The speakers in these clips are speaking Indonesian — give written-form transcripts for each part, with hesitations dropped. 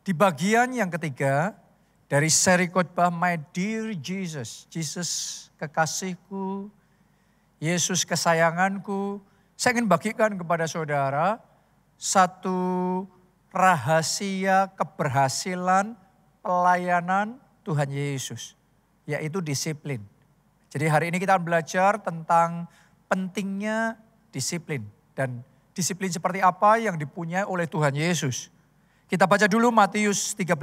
Di bagian yang ketiga dari seri khotbah My Dear Jesus, Yesus kekasihku, Yesus kesayanganku, saya ingin bagikan kepada saudara satu rahasia keberhasilan pelayanan Tuhan Yesus, yaitu disiplin. Jadi hari ini kita belajar tentang pentingnya disiplin dan disiplin seperti apa yang dipunyai oleh Tuhan Yesus. Kita baca dulu Matius 13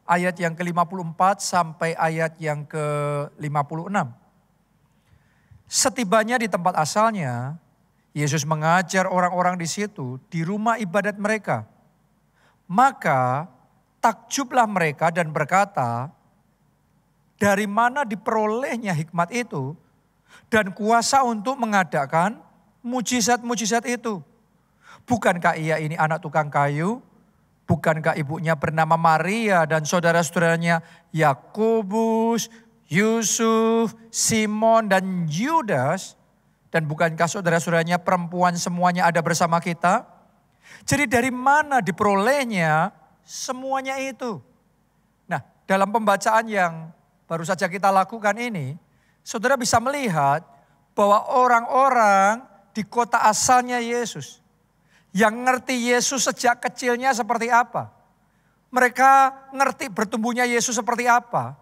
ayat yang ke-54 sampai ayat yang ke-56. Setibanya di tempat asalnya, Yesus mengajar orang-orang di situ di rumah ibadat mereka. Maka takjublah mereka dan berkata, dari mana diperolehnya hikmat itu dan kuasa untuk mengadakan mujizat-mujizat itu? Bukankah ia ini anak tukang kayu? Bukankah ibunya bernama Maria dan saudara-saudaranya Yakobus, Yusuf, Simon dan Yudas? Dan bukankah saudara-saudaranya perempuan semuanya ada bersama kita? Jadi dari mana diperolehnya semuanya itu? Nah, dalam pembacaan yang baru saja kita lakukan ini, saudara bisa melihat bahwa orang-orang di kota asalnya Yesus, yang ngerti Yesus sejak kecilnya seperti apa. Mereka ngerti bertumbuhnya Yesus seperti apa.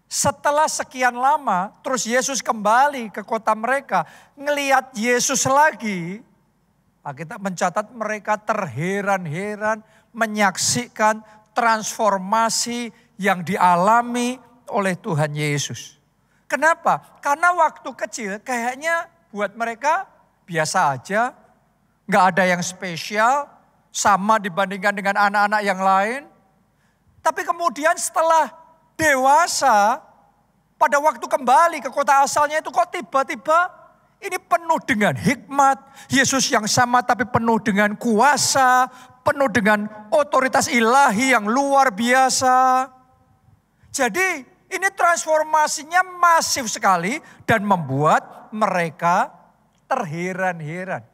Setelah sekian lama, terus Yesus kembali ke kota mereka, ngelihat Yesus lagi, kita mencatat mereka terheran-heran menyaksikan transformasi yang dialami oleh Tuhan Yesus. Kenapa? Karena waktu kecil kayaknya buat mereka biasa aja, nggak ada yang spesial, sama dibandingkan dengan anak-anak yang lain. Tapi kemudian setelah dewasa, pada waktu kembali ke kota asalnya itu kok tiba-tiba ini penuh dengan hikmat. Yesus yang sama tapi penuh dengan kuasa, penuh dengan otoritas ilahi yang luar biasa. Jadi ini transformasinya masif sekali dan membuat mereka terheran-heran.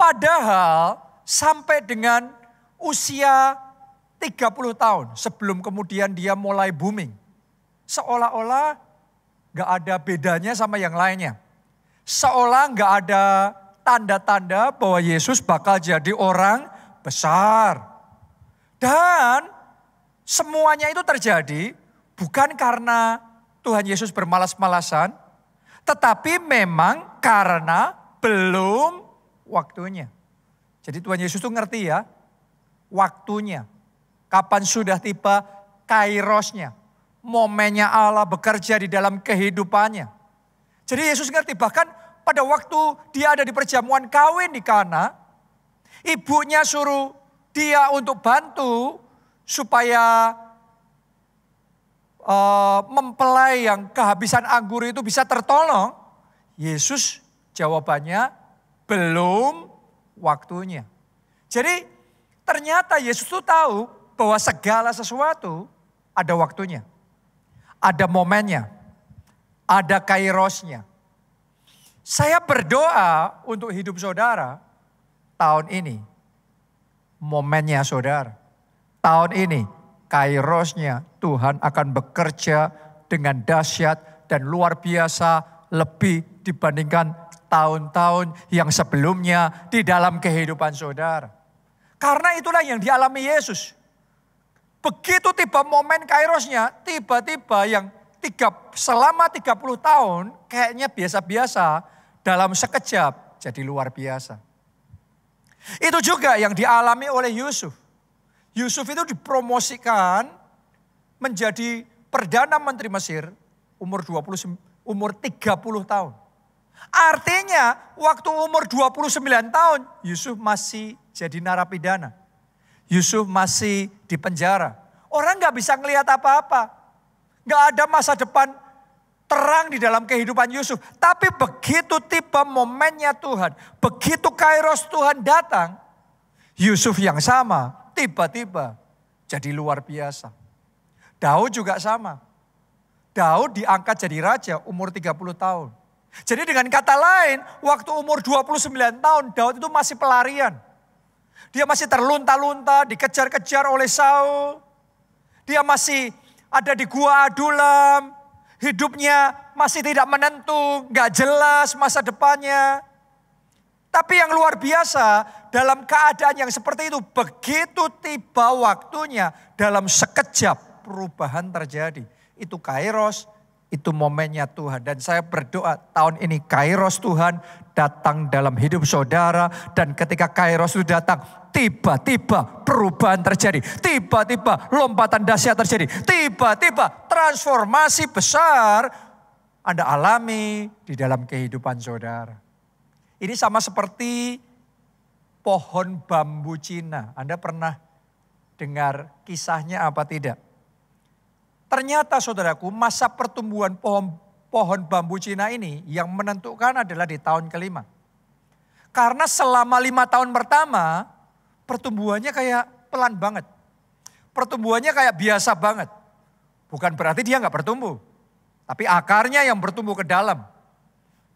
Padahal sampai dengan usia 30 tahun sebelum kemudian dia mulai booming. Seolah-olah gak ada bedanya sama yang lainnya. Seolah gak ada tanda-tanda bahwa Yesus bakal jadi orang besar. Dan semuanya itu terjadi bukan karena Tuhan Yesus bermalas-malasan, tetapi memang karena belum waktunya. Jadi Tuhan Yesus tuh ngerti ya, waktunya. Kapan sudah tiba kairosnya, momennya Allah bekerja di dalam kehidupannya. Jadi Yesus ngerti, bahkan pada waktu dia ada di perjamuan kawin di Kana, ibunya suruh dia untuk bantu supaya mempelai yang kehabisan anggur itu bisa tertolong. Yesus jawabannya belum waktunya. Jadi ternyata Yesus tuh tahu bahwa segala sesuatu ada waktunya. Ada momennya. Ada kairosnya. Saya berdoa untuk hidup saudara tahun ini. Momennya saudara. Tahun ini kairosnya Tuhan akan bekerja dengan dahsyat dan luar biasa lebih dibandingkan tahun-tahun yang sebelumnya di dalam kehidupan saudara. Karena itulah yang dialami Yesus. Begitu tiba momen kairosnya, tiba-tiba yang selama 30 tahun kayaknya biasa-biasa, dalam sekejap jadi luar biasa. Itu juga yang dialami oleh Yusuf. Yusuf itu dipromosikan menjadi Perdana Menteri Mesir umur 30 tahun. Artinya waktu umur 29 tahun Yusuf masih jadi narapidana. Yusuf masih di penjara. Orang gak bisa ngelihat apa-apa. Gak ada masa depan terang di dalam kehidupan Yusuf. Tapi begitu tiba momennya Tuhan, begitu kairos Tuhan datang, Yusuf yang sama tiba-tiba jadi luar biasa. Daud juga sama. Daud diangkat jadi raja umur 30 tahun. Jadi dengan kata lain, waktu umur 29 tahun Daud itu masih pelarian. Dia masih terlunta-lunta, dikejar-kejar oleh Saul. Dia masih ada di gua Adulam. Hidupnya masih tidak menentu, gak jelas masa depannya. Tapi yang luar biasa, dalam keadaan yang seperti itu, begitu tiba waktunya, dalam sekejap perubahan terjadi. Itu Kairos, itu momennya Tuhan. Dan saya berdoa tahun ini Kairos Tuhan datang dalam hidup saudara. Dan ketika Kairos itu datang, tiba-tiba perubahan terjadi. Tiba-tiba lompatan dahsyat terjadi. Tiba-tiba transformasi besar Anda alami di dalam kehidupan saudara. Ini sama seperti pohon bambu Cina. Anda pernah dengar kisahnya apa tidak? Ternyata saudaraku, masa pertumbuhan pohon bambu Cina ini yang menentukan adalah di tahun kelima. Karena selama 5 tahun pertama, pertumbuhannya kayak pelan banget. Pertumbuhannya kayak biasa banget. Bukan berarti dia nggak bertumbuh. Tapi akarnya yang bertumbuh ke dalam.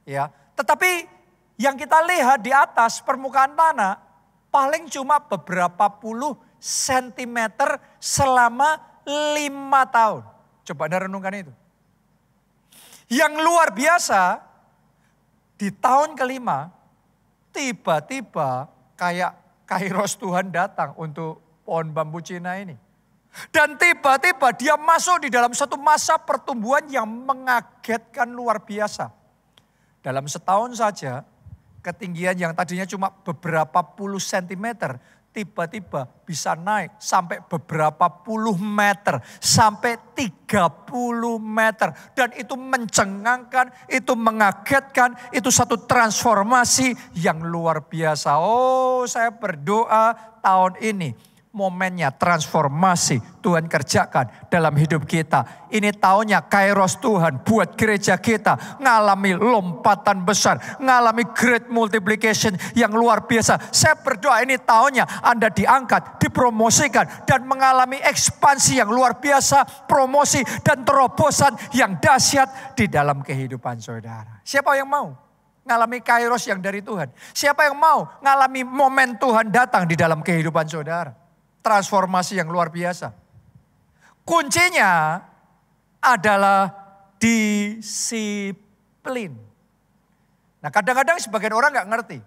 Ya, tetapi yang kita lihat di atas permukaan tanah, paling cuma beberapa puluh sentimeter selama 5 tahun. Coba Anda renungkan itu. Yang luar biasa, di tahun kelima, tiba-tiba kayak Kairos Tuhan datang untuk pohon bambu Cina ini. Dan tiba-tiba dia masuk di dalam satu masa pertumbuhan yang mengagetkan luar biasa. Dalam setahun saja, ketinggian yang tadinya cuma beberapa puluh sentimeter, tiba-tiba bisa naik sampai beberapa puluh meter, sampai 30 meter. Dan itu mencengangkan, itu mengagetkan, itu satu transformasi yang luar biasa. Oh, saya berdoa tahun ini momennya transformasi Tuhan kerjakan dalam hidup kita. Ini tahunnya Kairos Tuhan buat gereja kita ngalami lompatan besar, ngalami great multiplication yang luar biasa. Saya berdoa ini tahunnya Anda diangkat, dipromosikan dan mengalami ekspansi yang luar biasa, promosi dan terobosan yang dahsyat di dalam kehidupan saudara. Siapa yang mau ngalami Kairos yang dari Tuhan? Siapa yang mau ngalami momen Tuhan datang di dalam kehidupan saudara? Transformasi yang luar biasa. Kuncinya adalah disiplin. Nah, kadang-kadang sebagian orang nggak ngerti.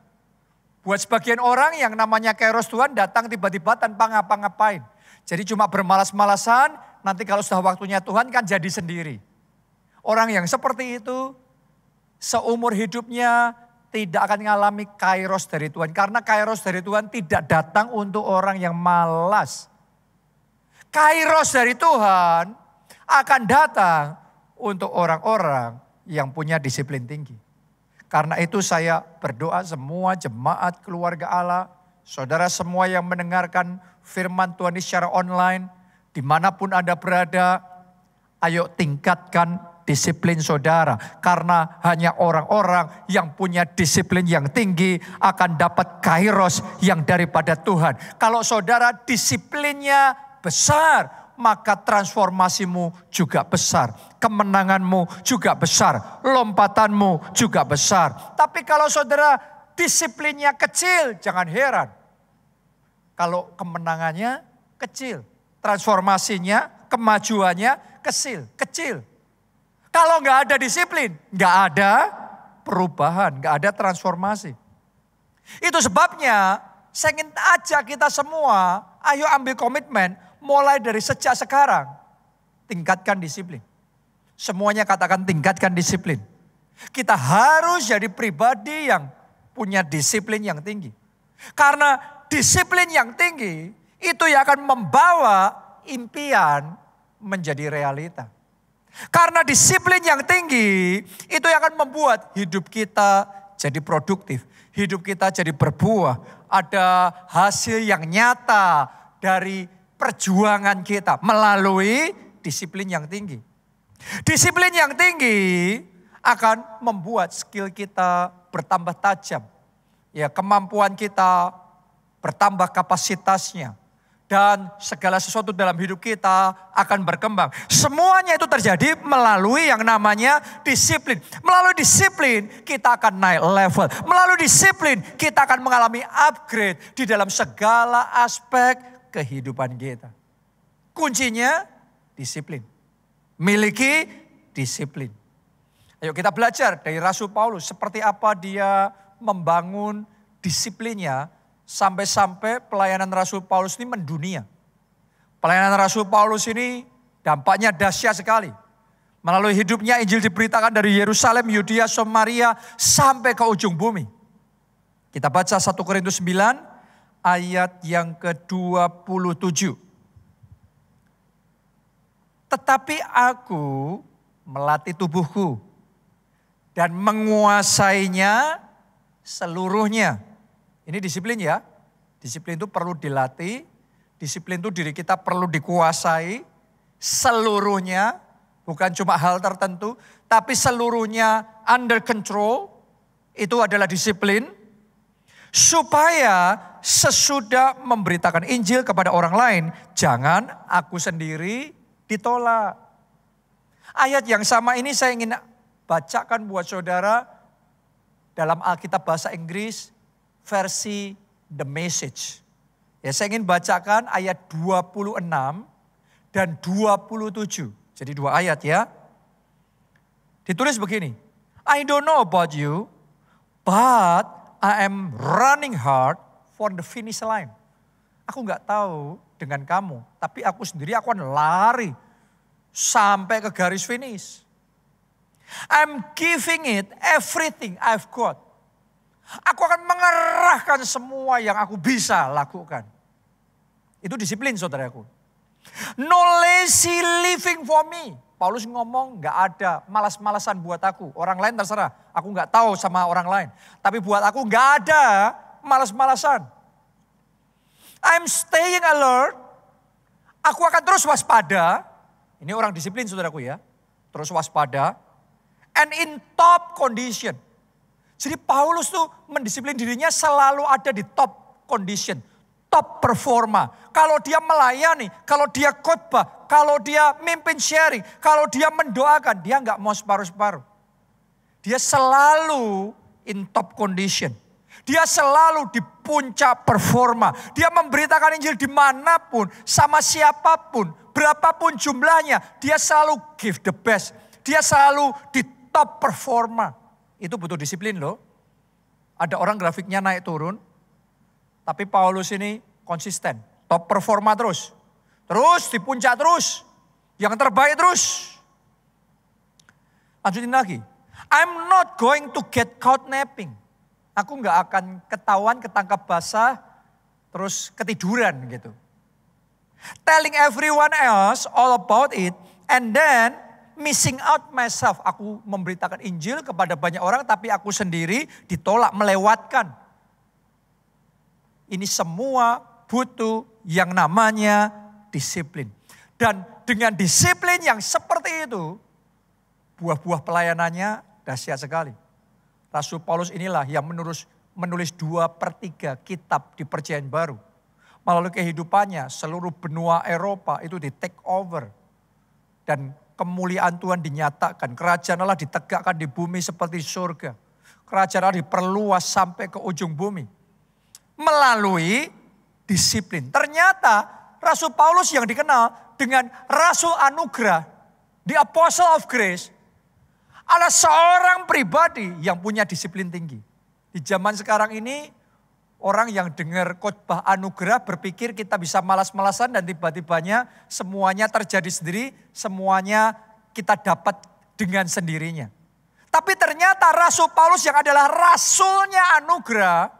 Buat sebagian orang yang namanya Kairos Tuhan datang tiba-tiba tanpa ngapa-ngapain. Jadi cuma bermalas-malasan, nanti kalau sudah waktunya Tuhan kan jadi sendiri. Orang yang seperti itu seumur hidupnya tidak akan mengalami Kairos dari Tuhan. Karena Kairos dari Tuhan tidak datang untuk orang yang malas. Kairos dari Tuhan akan datang untuk orang-orang yang punya disiplin tinggi. Karena itu saya berdoa semua jemaat keluarga Allah, saudara semua yang mendengarkan firman Tuhan ini secara online, dimanapun Anda berada, ayo tingkatkan disiplin saudara. Karena hanya orang-orang yang punya disiplin yang tinggi akan dapat Kairos yang daripada Tuhan. Kalau saudara disiplinnya besar, maka transformasimu juga besar. Kemenanganmu juga besar. Lompatanmu juga besar. Tapi kalau saudara disiplinnya kecil, jangan heran. Kalau kemenangannya kecil, transformasinya, kemajuannya kecil. Kalau nggak ada disiplin, nggak ada perubahan, nggak ada transformasi. Itu sebabnya saya ingin ajak kita semua, ayo ambil komitmen mulai dari sejak sekarang. Tingkatkan disiplin. Semuanya katakan tingkatkan disiplin. Kita harus jadi pribadi yang punya disiplin yang tinggi. Karena disiplin yang tinggi itu yang akan membawa impian menjadi realita. Karena disiplin yang tinggi itu yang akan membuat hidup kita jadi produktif. Hidup kita jadi berbuah. Ada hasil yang nyata dari perjuangan kita melalui disiplin yang tinggi. Disiplin yang tinggi akan membuat skill kita bertambah tajam. Ya, kemampuan kita bertambah kapasitasnya. dan segala sesuatu dalam hidup kita akan berkembang. Semuanya itu terjadi melalui yang namanya disiplin. Melalui disiplin kita akan naik level. Melalui disiplin kita akan mengalami upgrade di dalam segala aspek kehidupan kita. Kuncinya disiplin. Miliki disiplin. Ayo kita belajar dari Rasul Paulus seperti apa dia membangun disiplinnya sampai-sampai pelayanan Rasul Paulus ini mendunia. Pelayanan Rasul Paulus ini dampaknya dahsyat sekali. Melalui hidupnya Injil diberitakan dari Yerusalem, Yudea, Samaria sampai ke ujung bumi. Kita baca 1 Korintus 9 ayat yang ke-27. Tetapi aku melatih tubuhku dan menguasainya seluruhnya. Ini disiplin ya. Disiplin itu perlu dilatih. Disiplin itu diri kita perlu dikuasai seluruhnya. Bukan cuma hal tertentu. Tapi seluruhnya under control. Itu adalah disiplin. Supaya sesudah memberitakan Injil kepada orang lain. Jangan aku sendiri ditolak. Ayat yang sama ini saya ingin bacakan buat saudara. Dalam Alkitab bahasa Inggris. Versi The Message. Ya, saya ingin bacakan ayat 26 dan 27. Jadi 2 ayat ya. Ditulis begini. I don't know about you, but I am running hard for the finish line. Aku gak tahu dengan kamu, tapi aku sendiri aku akan lari sampai ke garis finish. I'm giving it everything I've got. Aku akan mengerahkan semua yang aku bisa lakukan. Itu disiplin saudaraku. No lazy living for me. Paulus ngomong gak ada malas-malasan buat aku. Orang lain terserah. Aku gak tahu sama orang lain. Tapi buat aku gak ada malas-malasan. I'm staying alert. Aku akan terus waspada. Ini orang disiplin saudaraku ya. Terus waspada. And in top condition. Jadi Paulus tuh mendisiplin dirinya selalu ada di top condition, top performa. Kalau dia melayani, kalau dia khotbah, kalau dia mimpin sharing, kalau dia mendoakan, dia nggak mau separuh-separuh. Dia selalu in top condition. Dia selalu di puncak performa. Dia memberitakan Injil dimanapun, sama siapapun, berapapun jumlahnya. Dia selalu give the best. Dia selalu di top performa. Itu butuh disiplin loh. Ada orang grafiknya naik turun. Tapi Paulus ini konsisten. Top performa terus. Terus di puncak terus. Yang terbaik terus. Lanjutin lagi. I'm not going to get caught napping. Aku gak akan ketahuan ketangkap basah. Terus ketiduran gitu. Telling everyone else all about it. And then missing out myself. Aku memberitakan Injil kepada banyak orang tapi aku sendiri ditolak, melewatkan. Ini semua butuh yang namanya disiplin. Dan dengan disiplin yang seperti itu, buah-buah pelayanannya dahsyat sekali. Rasul Paulus inilah yang menulis 2/3 kitab di Perjanjian Baru. Melalui kehidupannya seluruh benua Eropa itu di take over. Dan kemuliaan Tuhan dinyatakan. Kerajaan Allah ditegakkan di bumi seperti surga. Kerajaan Allah diperluas sampai ke ujung bumi. Melalui disiplin. Ternyata Rasul Paulus yang dikenal dengan Rasul Anugerah. The Apostle of Grace. Adalah seorang pribadi yang punya disiplin tinggi. Di zaman sekarang ini orang yang dengar khotbah anugerah berpikir kita bisa malas-malasan dan tiba-tibanya semuanya terjadi sendiri, semuanya kita dapat dengan sendirinya. Tapi ternyata Rasul Paulus yang adalah rasulnya anugerah,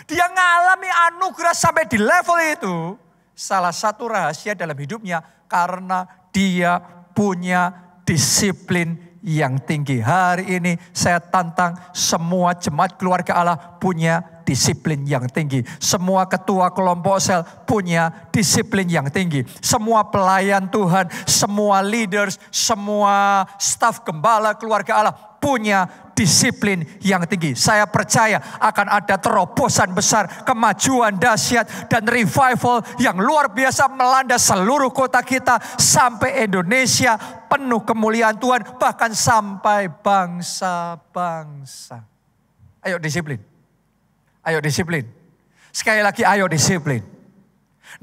dia mengalami anugerah sampai di level itu. Salah satu rahasia dalam hidupnya karena dia punya disiplin yang tinggi. Hari ini saya tantang semua jemaat keluarga Allah punya disiplin yang tinggi. Semua ketua kelompok sel punya disiplin yang tinggi. Semua pelayan Tuhan, semua leaders, semua staf gembala keluarga Allah punya disiplin yang tinggi. Saya percaya akan ada terobosan besar, kemajuan dahsyat, dan revival yang luar biasa melanda seluruh kota kita sampai Indonesia penuh kemuliaan Tuhan, bahkan sampai bangsa-bangsa. Ayo disiplin. Ayo disiplin. Sekali lagi ayo disiplin.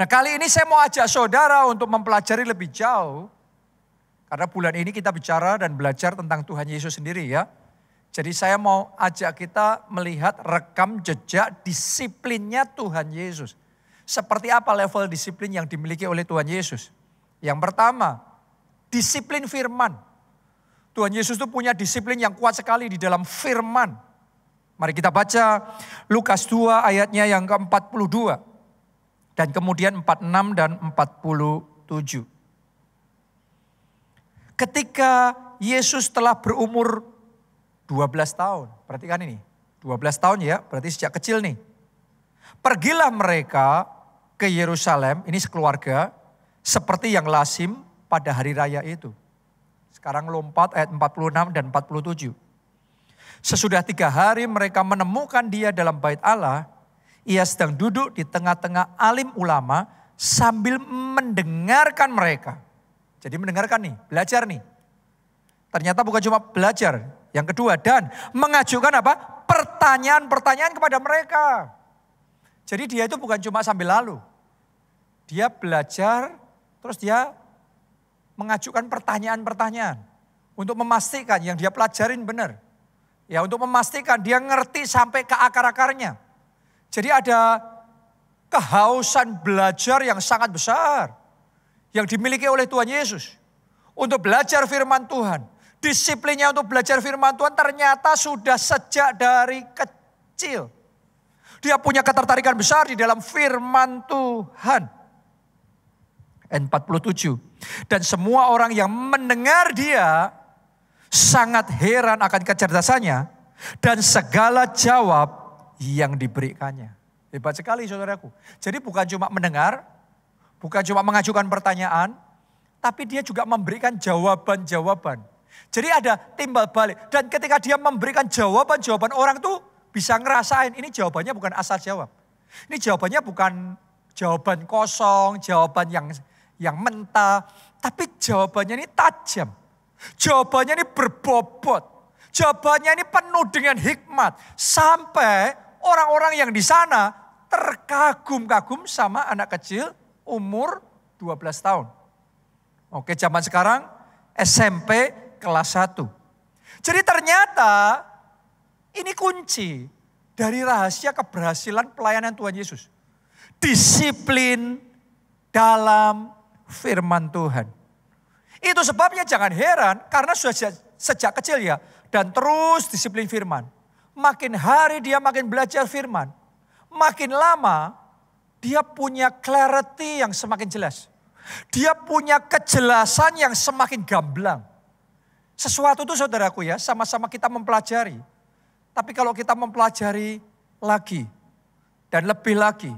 Nah, kali ini saya mau ajak saudara untuk mempelajari lebih jauh. Karena bulan ini kita bicara dan belajar tentang Tuhan Yesus sendiri ya. Jadi saya mau ajak kita melihat rekam jejak disiplinnya Tuhan Yesus. Seperti apa level disiplin yang dimiliki oleh Tuhan Yesus. Yang pertama, disiplin firman. Tuhan Yesus itu punya disiplin yang kuat sekali di dalam firman. Mari kita baca Lukas 2 ayatnya yang ke-42. Dan kemudian 46 dan 47. Ketika Yesus telah berumur 12 tahun. Perhatikan ini. 12 tahun ya, berarti sejak kecil nih. Pergilah mereka ke Yerusalem, ini sekeluarga, seperti yang lazim pada hari raya itu. Sekarang lompat ayat 46 dan 47. Sesudah 3 hari mereka menemukan dia dalam bait Allah. Ia sedang duduk di tengah-tengah alim ulama sambil mendengarkan mereka. Jadi mendengarkan nih, belajar nih. Ternyata bukan cuma belajar. Yang kedua, dan mengajukan apa? Pertanyaan-pertanyaan kepada mereka. Jadi dia itu bukan cuma sambil lalu. Dia belajar, terus dia mengajukan pertanyaan-pertanyaan. Untuk memastikan yang dia pelajarin benar. Ya, untuk memastikan dia ngerti sampai ke akar-akarnya. Jadi ada kehausan belajar yang sangat besar yang dimiliki oleh Tuhan Yesus untuk belajar firman Tuhan. Disiplinnya untuk belajar firman Tuhan ternyata sudah sejak dari kecil. Dia punya ketertarikan besar di dalam firman Tuhan. Ayat 47. Dan semua orang yang mendengar dia sangat heran akan kecerdasannya dan segala jawab yang diberikannya. Hebat sekali saudaraku. Jadi bukan cuma mendengar, bukan cuma mengajukan pertanyaan, tapi dia juga memberikan jawaban-jawaban. Jadi ada timbal balik. Dan ketika dia memberikan jawaban-jawaban, orang tuh bisa ngerasain ini jawabannya bukan asal jawab. Ini jawabannya bukan jawaban kosong, jawaban yang mentah. Tapi jawabannya ini tajam. Jawabannya ini berbobot. Jawabannya ini penuh dengan hikmat. Sampai orang-orang yang di sana terkagum-kagum sama anak kecil umur 12 tahun. Oke, zaman sekarang SMP kelas 1. Jadi ternyata ini kunci dari rahasia keberhasilan pelayanan Tuhan Yesus. Disiplin dalam firman Tuhan. Itu sebabnya jangan heran karena sudah sejak kecil ya. Dan terus disiplin firman. Makin hari dia makin belajar firman. Makin lama dia punya clarity yang semakin jelas. Dia punya kejelasan yang semakin gamblang. Sesuatu itu saudaraku ya, sama-sama kita mempelajari. Tapi kalau kita mempelajari lagi, dan lebih lagi,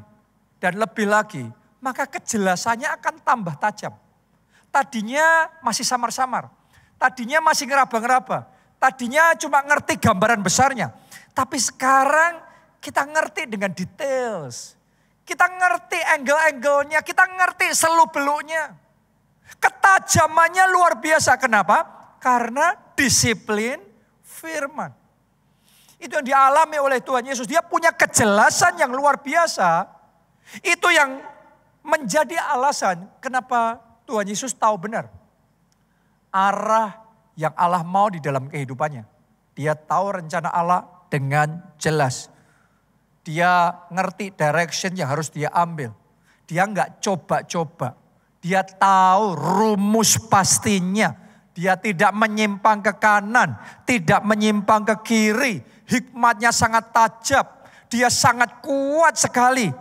dan lebih lagi, maka kejelasannya akan tambah tajam. Tadinya masih samar-samar, tadinya masih ngeraba-ngeraba, tadinya cuma ngerti gambaran besarnya. Tapi sekarang kita ngerti dengan details. Kita ngerti angle-angle-nya, kita ngerti seluk-beluknya. Ketajamannya luar biasa. Kenapa? Karena disiplin firman. Itu yang dialami oleh Tuhan Yesus. Dia punya kejelasan yang luar biasa. Itu yang menjadi alasan kenapa Tuhan Yesus tahu benar arah yang Allah mau di dalam kehidupannya. Dia tahu rencana Allah dengan jelas. Dia ngerti direction yang harus dia ambil. Dia enggak coba-coba. Dia tahu rumus pastinya. Dia tidak menyimpang ke kanan, tidak menyimpang ke kiri. Hikmatnya sangat tajam. Dia sangat kuat sekali.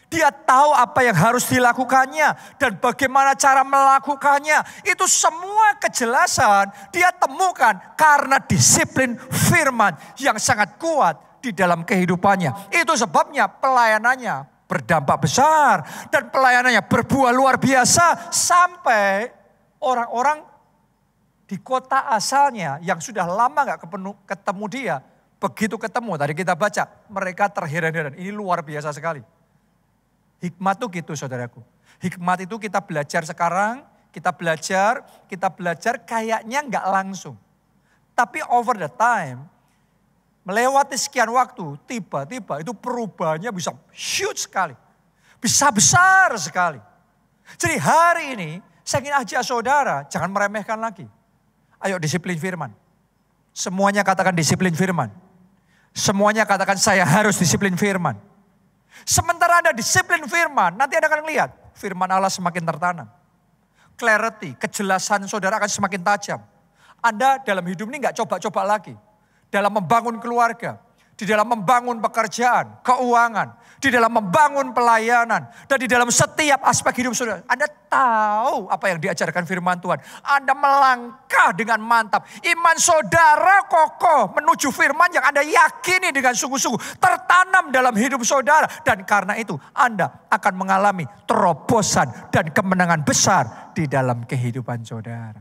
Dia tahu apa yang harus dilakukannya dan bagaimana cara melakukannya. Itu semua kejelasan dia temukan karena disiplin firman yang sangat kuat di dalam kehidupannya. Itu sebabnya pelayanannya berdampak besar dan pelayanannya berbuah luar biasa sampai orang-orang di kota asalnya yang sudah lama gak ketemu dia. Begitu ketemu, tadi kita baca, mereka terheran-heran. Ini luar biasa sekali. Hikmat itu gitu saudaraku. Hikmat itu kita belajar sekarang, kita belajar kayaknya gak langsung. Tapi over the time, melewati sekian waktu, tiba-tiba itu perubahannya bisa huge sekali. Bisa besar sekali. Jadi hari ini, saya ingin ajak saudara, jangan meremehkan lagi. Ayo disiplin firman. Semuanya katakan disiplin firman. Semuanya katakan saya harus disiplin firman. Sementara Anda disiplin firman, nanti Anda akan lihat firman Allah semakin tertanam. Clarity, kejelasan saudara akan semakin tajam. Anda dalam hidup ini gak coba-coba lagi. Dalam membangun keluarga, di dalam membangun pekerjaan, keuangan, di dalam membangun pelayanan, dan di dalam setiap aspek hidup saudara. Anda tahu apa yang diajarkan firman Tuhan. Anda melangkah dengan mantap. Iman saudara kokoh menuju firman yang Anda yakini dengan sungguh-sungguh. Tertanam dalam hidup saudara. Dan karena itu Anda akan mengalami terobosan dan kemenangan besar di dalam kehidupan saudara.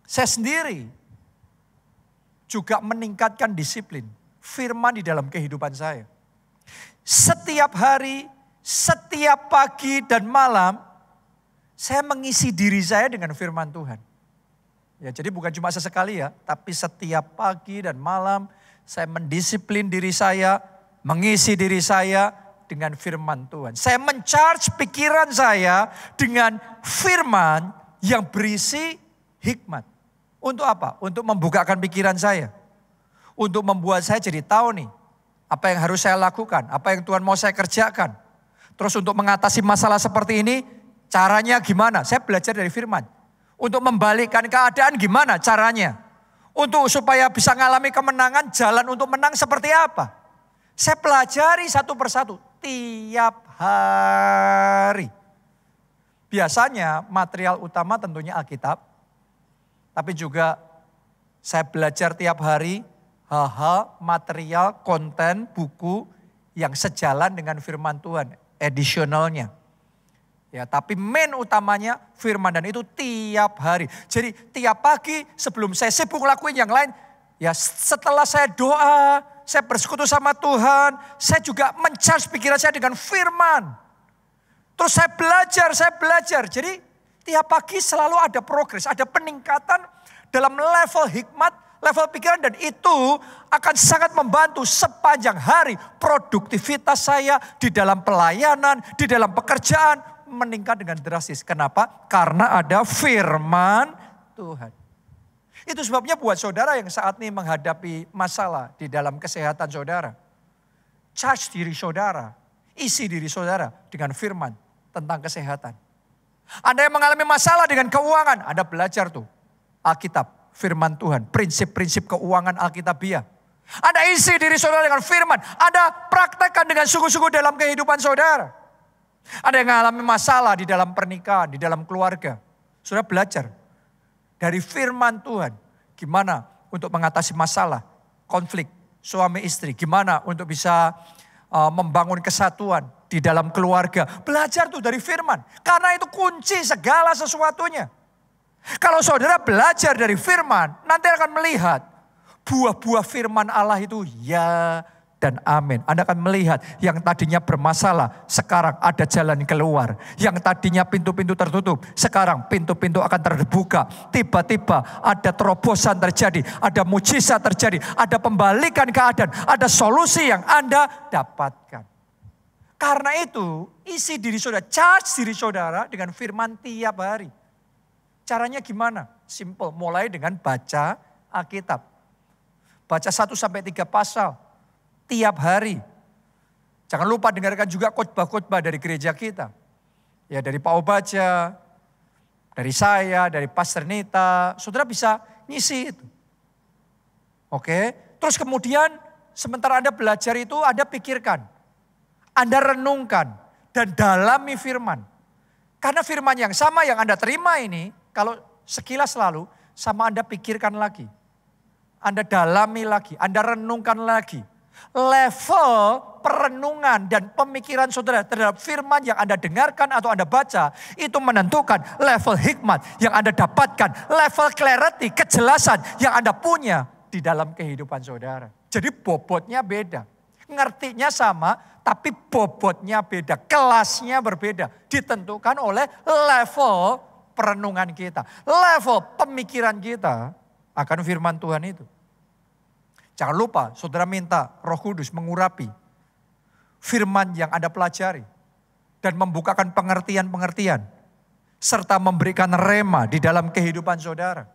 Saya sendiri juga meningkatkan disiplin firman di dalam kehidupan saya. Setiap hari, setiap pagi dan malam, saya mengisi diri saya dengan firman Tuhan. Ya, jadi bukan cuma sesekali ya, tapi setiap pagi dan malam saya mendisiplin diri saya, mengisi diri saya dengan firman Tuhan. Saya mencharge pikiran saya dengan firman yang berisi hikmat. Untuk apa? Untuk membukakan pikiran saya. Untuk membuat saya jadi tahu nih, apa yang harus saya lakukan, apa yang Tuhan mau saya kerjakan. Terus untuk mengatasi masalah seperti ini, caranya gimana? Saya belajar dari firman. Untuk membalikkan keadaan gimana caranya? Untuk supaya bisa mengalami kemenangan, jalan untuk menang seperti apa? Saya pelajari satu persatu, tiap hari. Biasanya material utama tentunya Alkitab. Tapi juga saya belajar tiap hari hal-hal, material, konten, buku yang sejalan dengan firman Tuhan. Additionalnya. Ya, tapi main utamanya firman dan itu tiap hari. Jadi tiap pagi sebelum saya sibuk ngelakuin yang lain. Ya setelah saya doa, saya bersekutu sama Tuhan. Saya juga mencharge pikiran saya dengan firman. Terus saya belajar. Jadi tiap pagi selalu ada progres, ada peningkatan dalam level hikmat, level pikiran. Dan itu akan sangat membantu sepanjang hari produktivitas saya di dalam pelayanan, di dalam pekerjaan meningkat dengan drastis. Kenapa? Karena ada firman Tuhan. Itu sebabnya buat saudara yang saat ini menghadapi masalah di dalam kesehatan saudara. Charge diri saudara, isi diri saudara dengan firman tentang kesehatan. Anda yang mengalami masalah dengan keuangan, Anda belajar tuh Alkitab, firman Tuhan, prinsip-prinsip keuangan Alkitabiah. Anda isi diri saudara dengan firman, Anda praktekkan dengan sungguh-sungguh dalam kehidupan saudara. Anda yang mengalami masalah di dalam pernikahan, di dalam keluarga, saudara belajar dari firman Tuhan, gimana untuk mengatasi masalah, konflik, suami istri, gimana untuk bisa membangun kesatuan di dalam keluarga. Belajar tuh dari firman. Karena itu kunci segala sesuatunya. Kalau saudara belajar dari firman, nanti akan melihat buah-buah firman Allah itu ya dan amin. Anda akan melihat yang tadinya bermasalah, sekarang ada jalan keluar. Yang tadinya pintu-pintu tertutup, sekarang pintu-pintu akan terbuka. Tiba-tiba ada terobosan terjadi, ada mujizat terjadi, ada pembalikan keadaan, ada solusi yang Anda dapatkan. Karena itu, isi diri saudara, charge diri saudara dengan firman tiap hari. Caranya gimana? Simple, mulai dengan baca Alkitab. Baca 1-3 pasal tiap hari. Jangan lupa dengarkan juga khotbah-khotbah dari gereja kita. Ya, dari Pak Obaja, dari saya, dari Pastor Nita. Saudara bisa ngisi itu. Oke, terus kemudian sementara Anda belajar itu, Anda pikirkan. Anda renungkan dan dalami firman. Karena firman yang sama yang Anda terima ini, kalau sekilas lalu, sama Anda pikirkan lagi. Anda dalami lagi, Anda renungkan lagi. Level perenungan dan pemikiran saudara terhadap firman yang Anda dengarkan atau Anda baca, itu menentukan level hikmat yang Anda dapatkan, level clarity, kejelasan yang Anda punya di dalam kehidupan saudara. Jadi bobotnya beda. Ngertinya sama, tapi bobotnya beda, kelasnya berbeda. Ditentukan oleh level perenungan kita, level pemikiran kita akan firman Tuhan itu. Jangan lupa, saudara minta Roh Kudus mengurapi firman yang Anda pelajari dan membukakan pengertian-pengertian serta memberikan rema di dalam kehidupan saudara.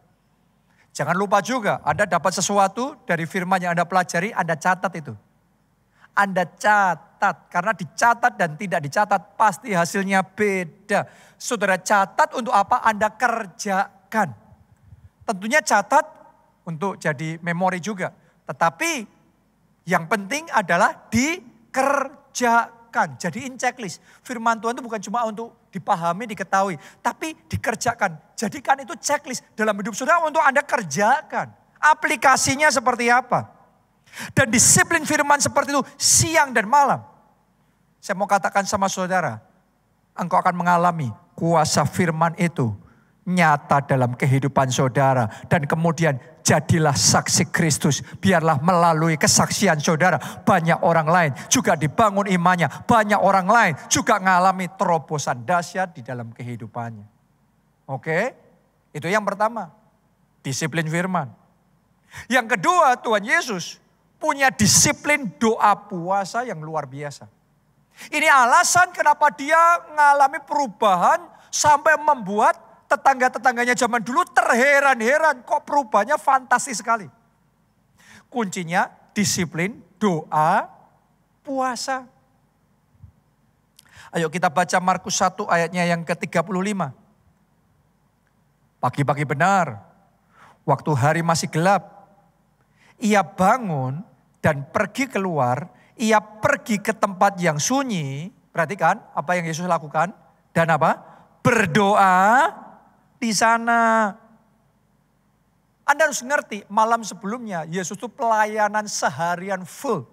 Jangan lupa juga, Anda dapat sesuatu dari firman yang Anda pelajari, Anda catat itu. Anda catat, karena dicatat dan tidak dicatat pasti hasilnya beda. Saudara catat untuk apa? Anda kerjakan. Tentunya catat untuk jadi memori juga. Tetapi yang penting adalah dikerjakan. Jadiin checklist. Firman Tuhan itu bukan cuma untuk dipahami, diketahui. Tapi dikerjakan. Jadikan itu checklist dalam hidup saudara untuk Anda kerjakan. Aplikasinya seperti apa? Dan disiplin firman seperti itu siang dan malam. Saya mau katakan sama saudara. Engkau akan mengalami kuasa firman itu nyata dalam kehidupan saudara. Dan kemudian jadilah saksi Kristus. Biarlah melalui kesaksian saudara banyak orang lain juga dibangun imannya. Banyak orang lain juga mengalami terobosan dahsyat di dalam kehidupannya. Oke? Itu yang pertama. Disiplin firman. Yang kedua, Tuhan Yesus punya disiplin doa puasa yang luar biasa. Ini alasan kenapa dia mengalami perubahan sampai membuat tetangga-tetangganya zaman dulu terheran-heran, kok perubahannya fantastis sekali. Kuncinya disiplin, doa, puasa. Ayo kita baca Markus 1 ayatnya yang ke-35. Pagi-pagi benar, waktu hari masih gelap, ia bangun dan pergi keluar, ia pergi ke tempat yang sunyi. Perhatikan apa yang Yesus lakukan dan apa? Berdoa di sana. Anda harus ngerti, malam sebelumnya Yesus itu pelayanan seharian full.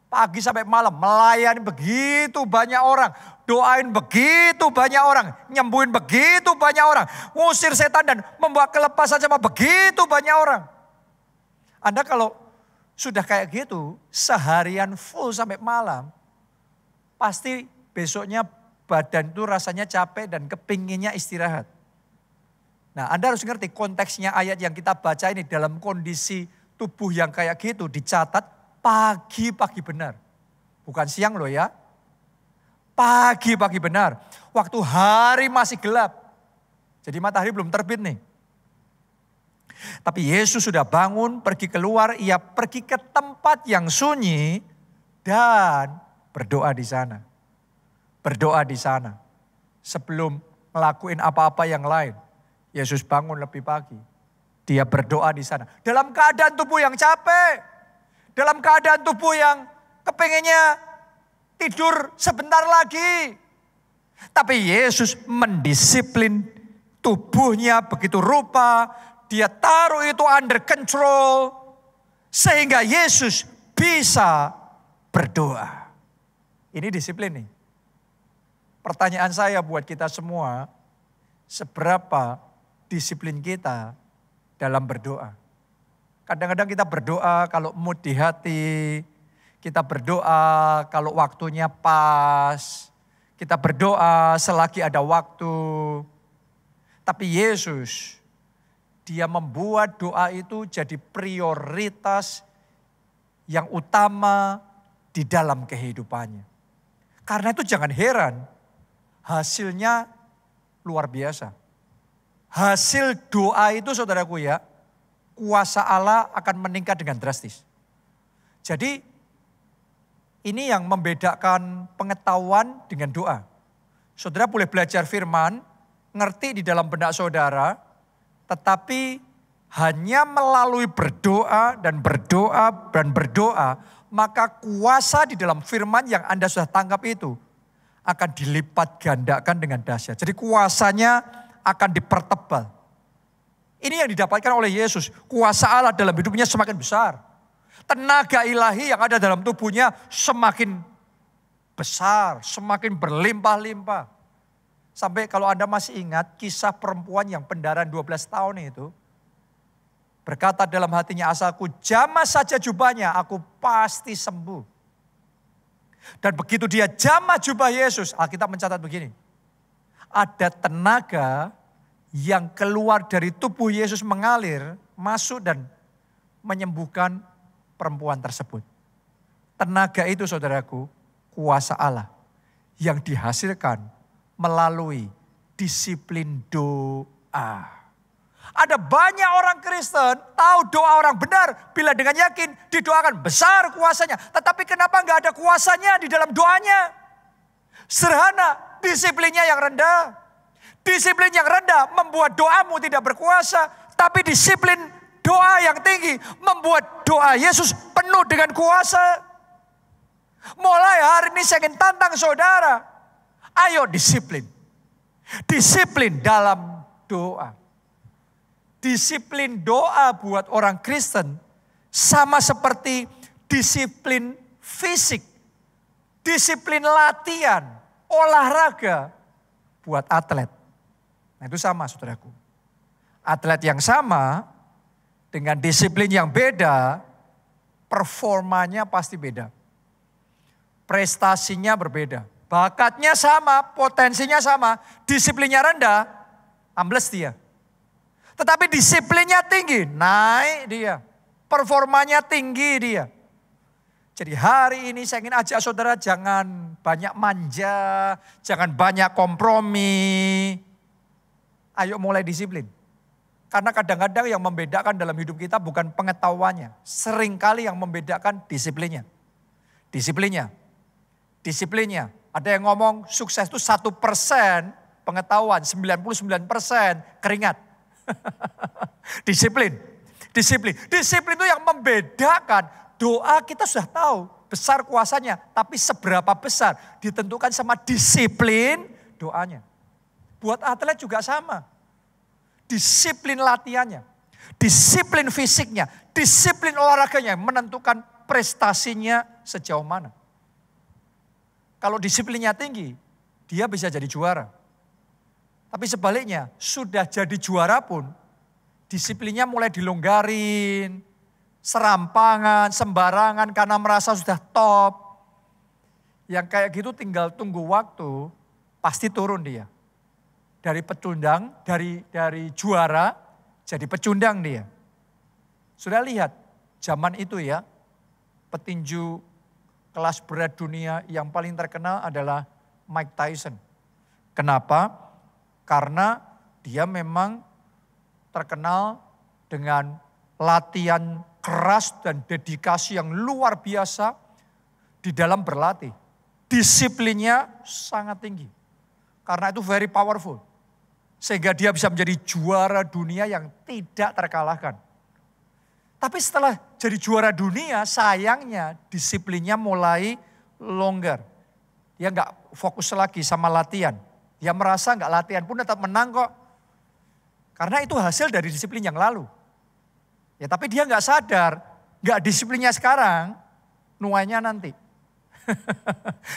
Pagi sampai malam melayani begitu banyak orang. Doain begitu banyak orang. Nyembuhin begitu banyak orang. Ngusir setan dan membawa kelepasan sama begitu banyak orang. Anda kalau sudah kayak gitu, seharian full sampai malam, pasti besoknya badan itu rasanya capek dan kepinginnya istirahat. Nah, Anda harus ngerti konteksnya ayat yang kita baca ini dalam kondisi tubuh yang kayak gitu dicatat pagi-pagi benar. Bukan siang loh ya. Pagi-pagi benar. Waktu hari masih gelap. Jadi matahari belum terbit nih. Tapi Yesus sudah bangun, pergi keluar, ia pergi ke tempat yang sunyi dan berdoa di sana. Berdoa di sana. Sebelum ngelakuin apa-apa yang lain. Yesus bangun lebih pagi. Dia berdoa di sana. Dalam keadaan tubuh yang capek. Dalam keadaan tubuh yang kepengennya tidur sebentar lagi. Tapi Yesus mendisiplin tubuhnya begitu rupa. Dia taruh itu under control. Sehingga Yesus bisa berdoa. Ini disiplin nih. Pertanyaan saya buat kita semua. Seberapa disiplin kita dalam berdoa? Kadang-kadang kita berdoa kalau mood di hati. Kita berdoa kalau waktunya pas. Kita berdoa selagi ada waktu. Tapi Yesus, dia membuat doa itu jadi prioritas yang utama di dalam kehidupannya. Karena itu jangan heran, hasilnya luar biasa. Hasil doa itu saudaraku ya, kuasa Allah akan meningkat dengan drastis. Jadi ini yang membedakan pengetahuan dengan doa. Saudara boleh belajar firman, ngerti di dalam benak saudara, tetapi hanya melalui berdoa dan berdoa dan berdoa, maka kuasa di dalam firman yang Anda sudah tangkap itu akan dilipat gandakan dengan dahsyat. Jadi kuasanya akan dipertebal. Ini yang didapatkan oleh Yesus. Kuasa Allah dalam hidupnya semakin besar. tenaga ilahi yang ada dalam tubuhnya semakin besar, semakin berlimpah-limpah. Sampai kalau Anda masih ingat kisah perempuan yang pendarahan 12 tahun itu, berkata dalam hatinya, asalku jamah saja jubahnya, aku pasti sembuh. Dan begitu dia jamah jubah Yesus, Alkitab mencatat begini, ada tenaga yang keluar dari tubuh Yesus mengalir, masuk dan menyembuhkan perempuan tersebut. Tenaga itu saudaraku, kuasa Allah yang dihasilkan melalui disiplin doa. Ada banyak orang Kristen tahu doa orang benar bila dengan yakin didoakan besar kuasanya. Tetapi kenapa nggak ada kuasanya di dalam doanya? Sederhana, disiplinnya yang rendah. Disiplin yang rendah membuat doamu tidak berkuasa. Tapi disiplin doa yang tinggi membuat doa Yesus penuh dengan kuasa. Mulai hari ini saya ingin tantang saudara. Ayo disiplin. Disiplin dalam doa. Disiplin doa buat orang Kristen sama seperti disiplin fisik. Disiplin latihan, olahraga buat atlet. Nah itu sama saudaraku. Atlet yang sama dengan disiplin yang beda, performanya pasti beda. Prestasinya berbeda. Bakatnya sama, potensinya sama, disiplinnya rendah, ambles dia. Tetapi disiplinnya tinggi, naik dia. Performanya tinggi dia. Jadi hari ini saya ingin ajak saudara jangan banyak manja, jangan banyak kompromi. Ayo mulai disiplin. Karena kadang-kadang yang membedakan dalam hidup kita bukan pengetahuannya. Seringkali yang membedakan disiplinnya. Disiplinnya. Disiplinnya. Ada yang ngomong sukses itu 1% pengetahuan, 99% keringat. Disiplin. Disiplin. Disiplin itu yang membedakan. Doa kita sudah tahu besar kuasanya. Tapi seberapa besar ditentukan sama disiplin doanya. Buat atlet juga sama. Disiplin latihannya. Disiplin fisiknya. Disiplin olahraganya menentukan prestasinya sejauh mana. Kalau disiplinnya tinggi, dia bisa jadi juara. Tapi sebaliknya, sudah jadi juara pun, disiplinnya mulai dilonggarin, serampangan, sembarangan karena merasa sudah top. Yang kayak gitu tinggal tunggu waktu, pasti turun dia. Dari pecundang, dari juara, jadi pecundang dia. Sudah lihat, zaman itu ya, petinju kelas berat dunia yang paling terkenal adalah Mike Tyson. Kenapa? Karena dia memang terkenal dengan latihan keras dan dedikasi yang luar biasa di dalam berlatih. Disiplinnya sangat tinggi. Karena itu very powerful. Sehingga dia bisa menjadi juara dunia yang tidak terkalahkan. Tapi setelah jadi juara dunia, sayangnya disiplinnya mulai longgar. Dia nggak fokus lagi sama latihan. Dia merasa nggak latihan pun tetap menang kok. Karena itu hasil dari disiplin yang lalu. Ya tapi dia nggak sadar, nggak disiplinnya sekarang, nuainya nanti.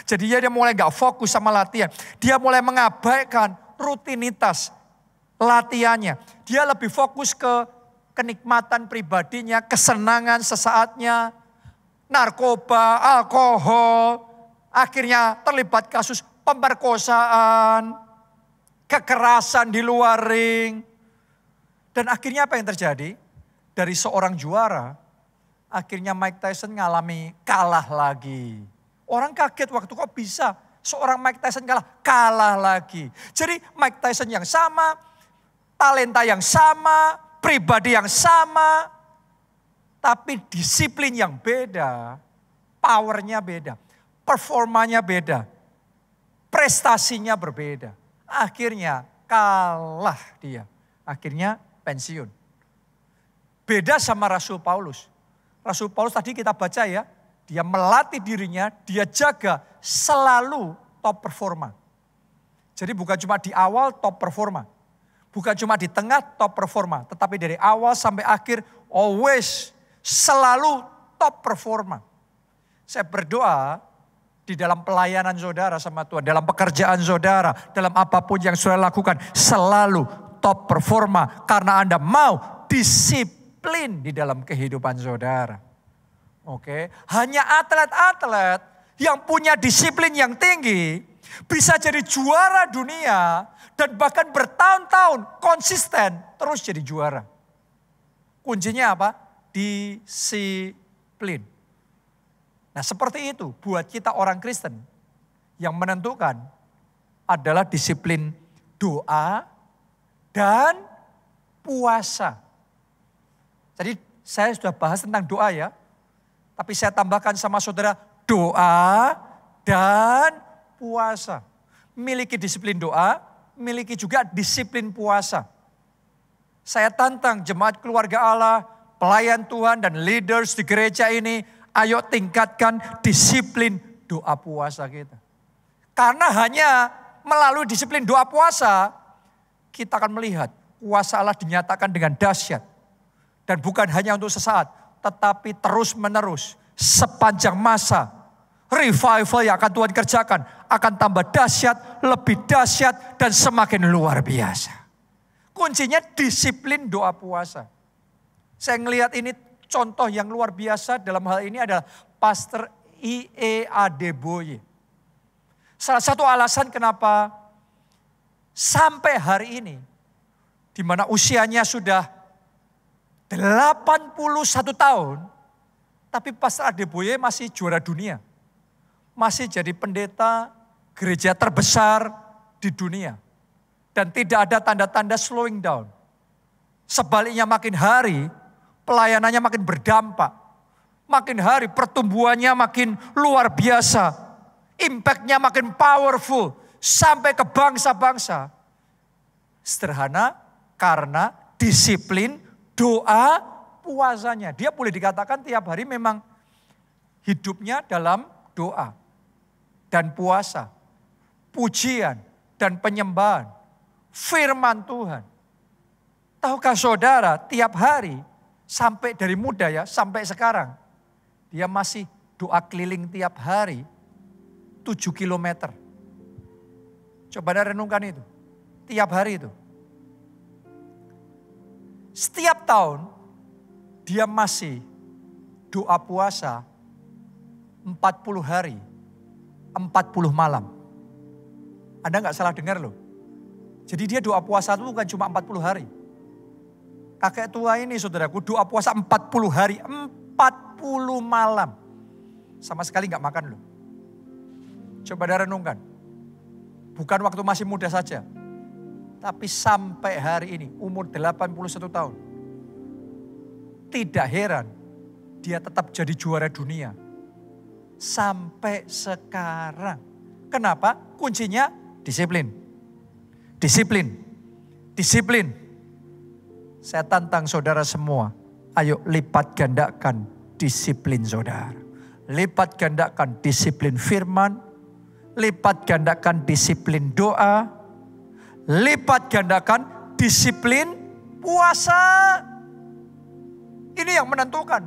Jadi dia mulai nggak fokus sama latihan. Dia mulai mengabaikan rutinitas latihannya. Dia lebih fokus ke kenikmatan pribadinya, kesenangan sesaatnya, narkoba, alkohol, akhirnya terlibat kasus pemerkosaan, kekerasan di luar ring. Dan akhirnya apa yang terjadi? Dari seorang juara, akhirnya Mike Tyson ngalami kalah lagi. Orang kaget waktu kok bisa seorang Mike Tyson kalah lagi. Jadi Mike Tyson yang sama, talenta yang sama, pribadi yang sama, tapi disiplin yang beda, powernya beda, performanya beda, prestasinya berbeda. Akhirnya kalah dia, akhirnya pensiun. Beda sama Rasul Paulus. Rasul Paulus tadi kita baca ya, dia melatih dirinya, dia jaga selalu top performa. Jadi bukan cuma di awal top performa. Bukan cuma di tengah top performa, tetapi dari awal sampai akhir always selalu top performa. Saya berdoa di dalam pelayanan saudara sama Tuhan, dalam pekerjaan saudara, dalam apapun yang saudara lakukan, selalu top performa. Karena Anda mau disiplin di dalam kehidupan saudara. Oke, hanya atlet-atlet yang punya disiplin yang tinggi bisa jadi juara dunia dan bahkan bertahun-tahun konsisten terus jadi juara. Kuncinya apa? Disiplin. Nah, seperti itu buat kita orang Kristen yang menentukan adalah disiplin doa dan puasa. Jadi saya sudah bahas tentang doa ya, tapi saya tambahkan sama saudara doa dan puasa. Miliki disiplin doa, miliki juga disiplin puasa. Saya tantang jemaat keluarga Allah, pelayan Tuhan dan leaders di gereja ini, ayo tingkatkan disiplin doa puasa kita. Karena hanya melalui disiplin doa puasa, kita akan melihat kuasa Allah dinyatakan dengan dahsyat. Dan bukan hanya untuk sesaat, tetapi terus menerus sepanjang masa. Revival yang akan Tuhan kerjakan akan tambah dahsyat, lebih dahsyat, dan semakin luar biasa. Kuncinya disiplin doa puasa. Saya melihat ini contoh yang luar biasa dalam hal ini adalah Pastor I.E. Adeboye. Salah satu alasan kenapa sampai hari ini, di mana usianya sudah 81 tahun, tapi Pastor Adeboye masih juara dunia. Masih jadi pendeta gereja terbesar di dunia. Dan tidak ada tanda-tanda slowing down. Sebaliknya makin hari pelayanannya makin berdampak. Makin hari pertumbuhannya makin luar biasa. Impact-nya makin powerful. Sampai ke bangsa-bangsa. Sederhana karena disiplin doa puasanya. Dia boleh dikatakan tiap hari memang hidupnya dalam doa dan puasa, pujian dan penyembahan, firman Tuhan. Tahukah saudara, tiap hari sampai dari muda ya, sampai sekarang, dia masih doa keliling tiap hari 7 kilometer. Coba Anda renungkan itu, tiap hari itu. Setiap tahun dia masih doa puasa 40 hari, 40 malam. Anda nggak salah dengar loh. Jadi dia doa puasa itu bukan cuma 40 hari. Kakek tua ini saudaraku doa puasa 40 hari, 40 malam. Sama sekali nggak makan loh. Coba Anda renungkan. Bukan waktu masih muda saja. Tapi sampai hari ini umur 81 tahun. Tidak heran dia tetap jadi juara dunia. Sampai sekarang. Kenapa? Kuncinya disiplin. Disiplin. Disiplin. Saya tantang saudara semua. Ayo lipat gandakan disiplin saudara. Lipat gandakan disiplin firman. Lipat gandakan disiplin doa. Lipat gandakan disiplin puasa. Ini yang menentukan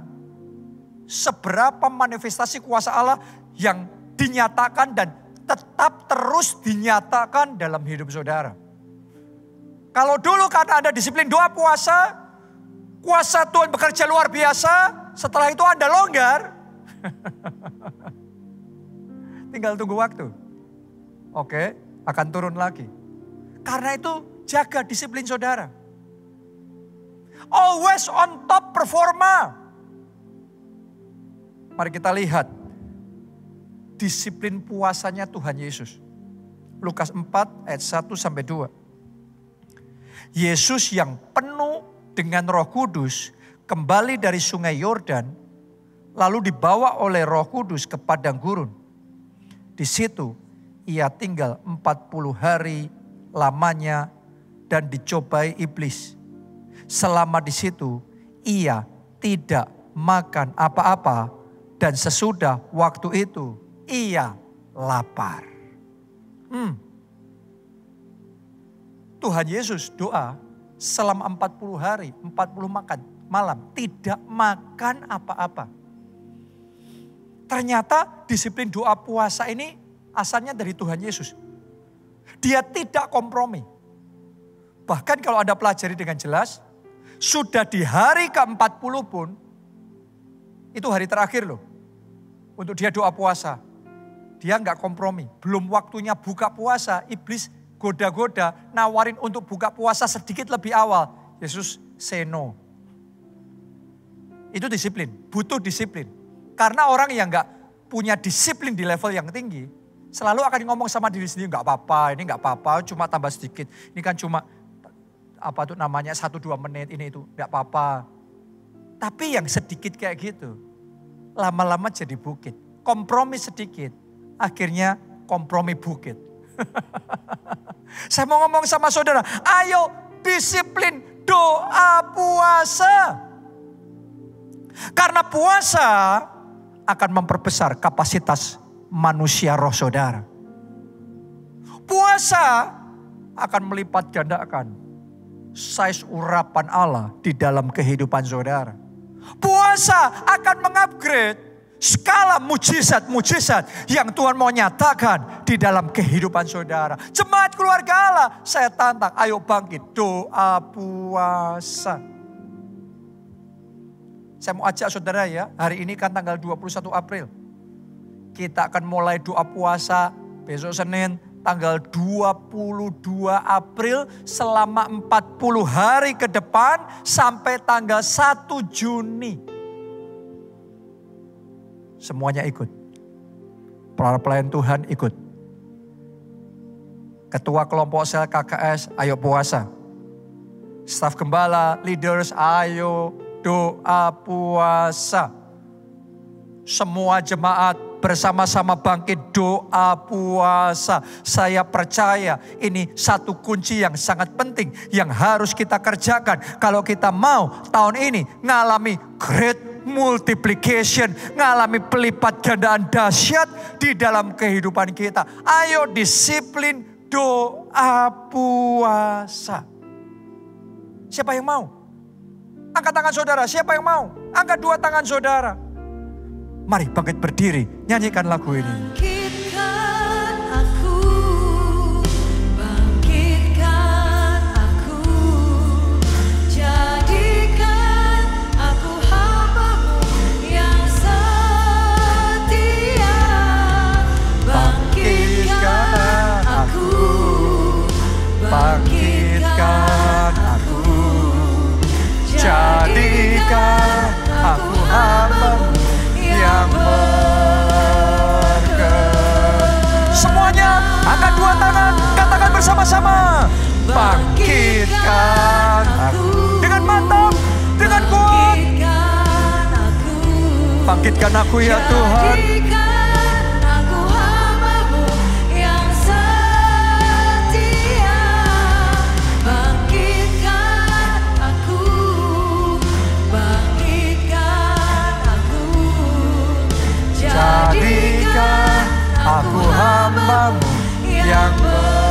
seberapa manifestasi kuasa Allah yang dinyatakan dan tetap terus dinyatakan dalam hidup saudara. Kalau dulu karena Anda disiplin doa puasa, kuasa Tuhan bekerja luar biasa, setelah itu Anda longgar. Tinggal tunggu waktu. Oke, akan turun lagi. Karena itu jaga disiplin saudara. Always on top performa. Mari kita lihat disiplin puasanya Tuhan Yesus. Lukas 4 ayat 1-2. Yesus yang penuh dengan Roh Kudus kembali dari sungai Yordan, lalu dibawa oleh Roh Kudus ke padang gurun. Di situ ia tinggal 40 hari lamanya dan dicobai iblis. Selama di situ ia tidak makan apa-apa dan sesudah waktu itu ia lapar. Tuhan Yesus doa selama 40 hari, 40 malam tidak makan apa-apa. Ternyata disiplin doa puasa ini asalnya dari Tuhan Yesus. Dia tidak kompromi. Bahkan kalau Anda pelajari dengan jelas, sudah di hari ke-40 pun, itu hari terakhir loh. Untuk dia doa puasa. Dia nggak kompromi. Belum waktunya buka puasa, iblis goda-goda, nawarin untuk buka puasa sedikit lebih awal. Yesus say no. Itu disiplin, butuh disiplin. Karena orang yang nggak punya disiplin di level yang tinggi, selalu akan ngomong sama diri sendiri, nggak apa-apa, ini nggak apa-apa, cuma tambah sedikit. Ini kan cuma, 1-2 menit, ini itu, nggak apa-apa. Tapi yang sedikit kayak gitu, lama-lama jadi bukit. Kompromi sedikit, akhirnya kompromi bukit. Saya mau ngomong sama saudara, ayo disiplin doa puasa. Karena puasa akan memperbesar kapasitas manusia roh saudara. Puasa akan melipat gandakan size urapan Allah di dalam kehidupan saudara. Puasa akan mengupgrade skala mujizat-mujizat yang Tuhan mau nyatakan di dalam kehidupan saudara. Jemaat keluarga Allah, saya tantang, ayo bangkit doa puasa. Saya mau ajak saudara ya, hari ini kan tanggal 21 April. Kita akan mulai doa puasa besok Senin tanggal 22 April selama 40 hari ke depan sampai tanggal 1 Juni. Semuanya ikut. Para pelayan Tuhan ikut. Ketua kelompok sel KKS, ayo puasa. Staf gembala, leaders, ayo doa puasa. Semua jemaat bersama-sama bangkit doa puasa. Saya percaya ini satu kunci yang sangat penting yang harus kita kerjakan. Kalau kita mau tahun ini ngalami great multiplication, ngalami pelipat gandaan dahsyat di dalam kehidupan kita. Ayo disiplin doa puasa. Siapa yang mau? Angkat tangan saudara, siapa yang mau? Angkat 2 tangan saudara. Mari bangkit berdiri, nyanyikan lagu ini. Bangkitkan aku, bangkitkan aku, jadikan aku hamba-Mu yang setia. Bangkitkan aku, bangkitkan aku, Jadikan aku hamba-Mu yang berkenan. Semuanya angkat 2 tangan, katakan bersama-sama. Bangkitkan aku. Dengan mantap, dengan kuat. Bangkitkan aku ya Tuhan. Jadikan aku hamba-Mu yang setia. Bangkitkan aku, bangkitkan aku, Jadikan aku hamba-Mu yang berkenan.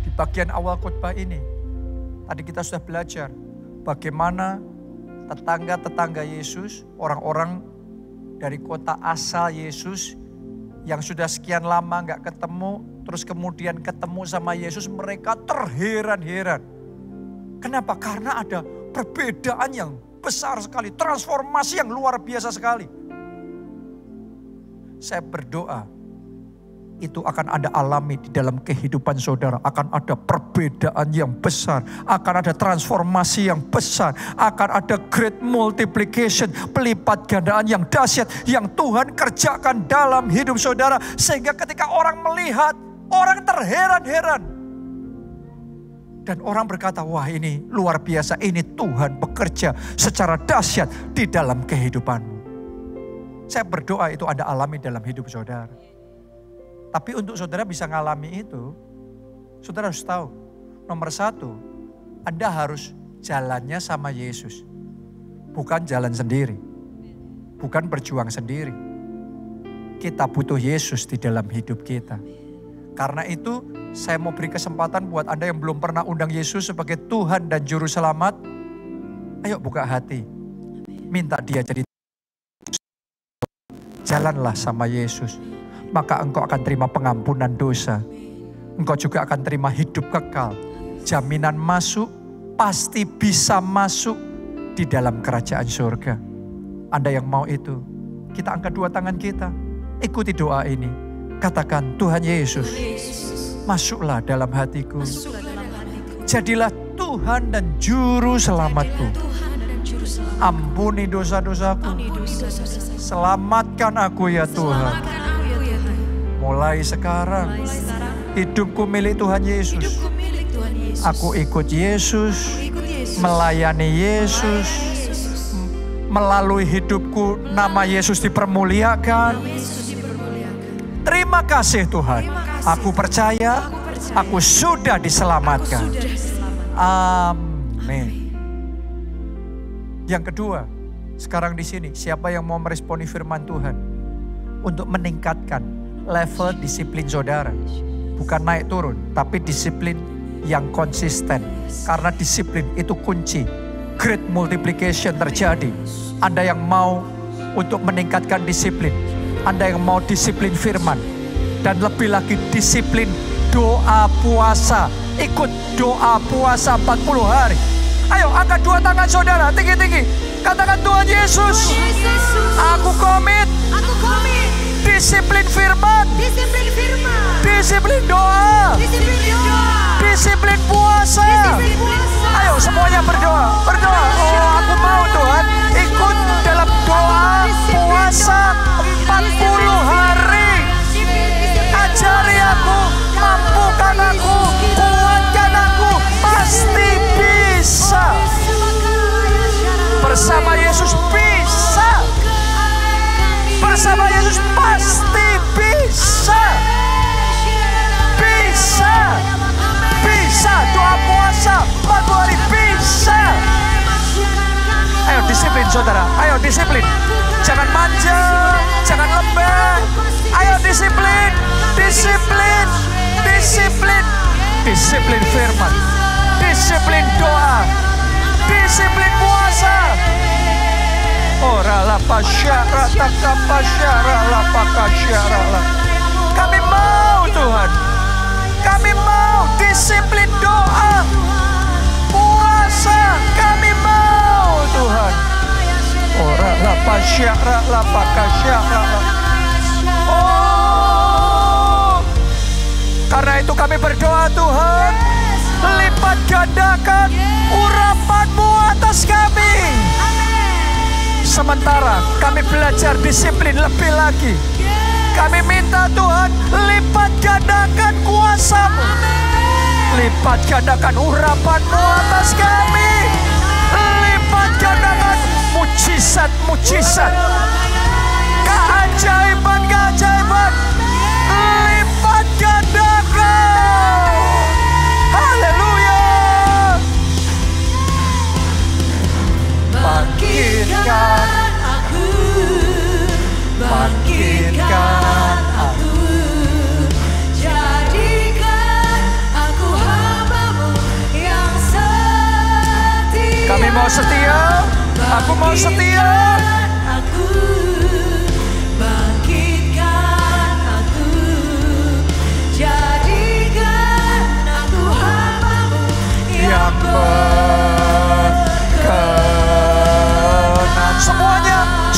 Di bagian awal khotbah ini, tadi kita sudah belajar bagaimana tetangga-tetangga Yesus, orang-orang dari kota asal Yesus yang sudah sekian lama gak ketemu, terus kemudian ketemu sama Yesus, mereka terheran-heran. Kenapa? Karena ada perbedaan yang besar sekali, transformasi yang luar biasa sekali. Saya berdoa, itu akan Anda alami di dalam kehidupan saudara. Akan ada perbedaan yang besar, akan ada transformasi yang besar, akan ada great multiplication, pelipat gandaan yang dahsyat yang Tuhan kerjakan dalam hidup saudara. Sehingga ketika orang melihat, orang terheran-heran. Dan orang berkata, wah ini luar biasa, ini Tuhan bekerja secara dahsyat di dalam kehidupanmu. Saya berdoa itu Anda alami dalam hidup saudara. Tapi untuk saudara bisa ngalami itu, saudara harus tahu. Nomor 1, Anda harus jalannya sama Yesus. Bukan jalan sendiri. Bukan berjuang sendiri. Kita butuh Yesus di dalam hidup kita. Karena itu saya mau beri kesempatan buat Anda yang belum pernah undang Yesus sebagai Tuhan dan Juru Selamat. Ayo buka hati. Minta dia jadi. Jalanlah sama Yesus. Maka engkau akan terima pengampunan dosa. Engkau juga akan terima hidup kekal. Jaminan masuk, pasti bisa masuk di dalam kerajaan surga. Anda yang mau itu, kita angkat dua tangan kita. Ikuti doa ini. Katakan, Tuhan Yesus, masuklah dalam hatiku. Jadilah Tuhan dan Juru Selamatku. Ampuni dosa-dosaku. Selamatkan aku ya Tuhan. Mulai sekarang, hidupku milik Tuhan Yesus. Aku ikut Yesus, melayani Yesus. Melalui hidupku, nama Yesus dipermuliakan. Terima kasih Tuhan. Aku percaya, aku sudah diselamatkan. Amin. Yang kedua, sekarang di sini, siapa yang mau meresponi firman Tuhan untuk meningkatkan level disiplin saudara? Bukan naik turun, tapi disiplin yang konsisten. Karena disiplin itu kunci great multiplication terjadi. Anda yang mau untuk meningkatkan disiplin, Anda yang mau disiplin firman, dan lebih lagi disiplin doa puasa. Ikut doa puasa 40 hari. Ayo angkat dua tangan saudara, tinggi-tinggi. Katakan, Tuhan Yesus, aku komit disiplin firman, disiplin doa, disiplin puasa. Ayo semuanya berdoa. Oh, aku mau Tuhan ikut dalam doa puasa 40 hari. Ajari aku, mampukan aku, kuatkan aku, pasti bisa. Bersama Yesus bisa. Bersama Yesus pasti bisa. Bisa. Bisa. Doa puasa 40 hari bisa. Ayo disiplin saudara. Ayo disiplin. Jangan manja. Jangan lembek. Ayo disiplin. Disiplin. Disiplin. Disiplin firman. Disiplin doa. Disiplin puasa. Ora la pasyara takapasyara la pakasyara la. Kami mau Tuhan. Kami mau disiplin doa. Puasa. Kami mau Tuhan. Ora la pasyara la pakasyara la. Oh. Karena itu kami berdoa Tuhan. Lipat gandakan urapan-Mu atas kami. Sementara kami belajar disiplin lebih lagi. Kami minta Tuhan lipat gandakan kuasa-Mu. Lipat gandakan urapan-Mu atas kami. Lipat gandakan mujizat-mujizat. Keajaiban-keajaiban. Lipat gandakan. Haleluya. Bangkitkan aku, bangkitkan aku, jadikan aku hamba-Mu yang setia. Kami mau setia, aku mau setia. Aku, bangkitkan aku, jadikan aku hamba-Mu Yang berkenan.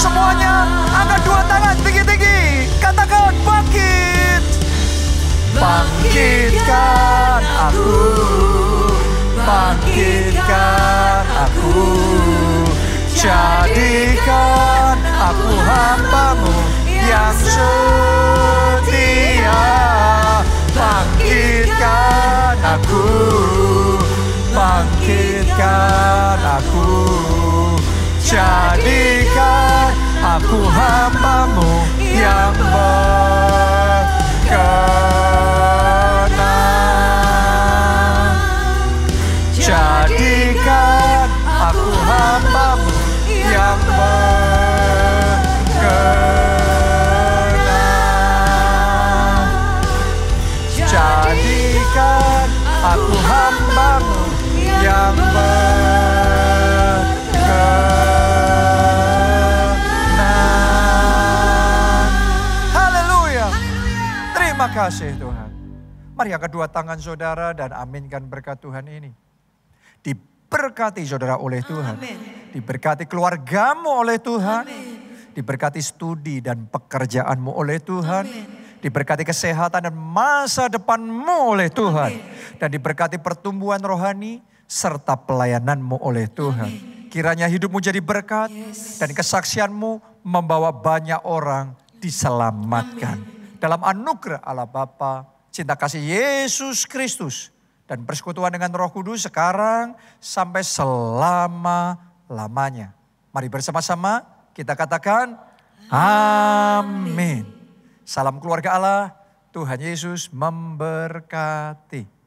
Semuanya, angkat dua tangan tinggi-tinggi. Katakan bangkit. Bangkitkan aku, bangkitkan aku, jadikan aku hamba-Mu yang setia. Bangkitkan aku, bangkitkan aku, jadikan aku hamba-Mu yang berkenan. Jadikan aku hamba-Mu yang berkenan. Jadikan aku hamba-Mu yang berkenan. kenan. Haleluya. Terima kasih Tuhan. Mari angkat dua tangan saudara dan aminkan berkat Tuhan ini. Diberkati saudara oleh Tuhan. Diberkati keluargamu oleh Tuhan. Diberkati studi dan pekerjaanmu oleh Tuhan. Diberkati kesehatan dan masa depanmu oleh Tuhan. Dan diberkati pertumbuhan rohani serta pelayananmu oleh Tuhan. Kiranya hidupmu jadi berkat dan kesaksianmu membawa banyak orang diselamatkan. Dalam anugerah Allah Bapa, cinta kasih Yesus Kristus, dan persekutuan dengan Roh Kudus sekarang sampai selama-lamanya. Mari bersama-sama kita katakan amin. Salam keluarga Allah, Tuhan Yesus memberkati.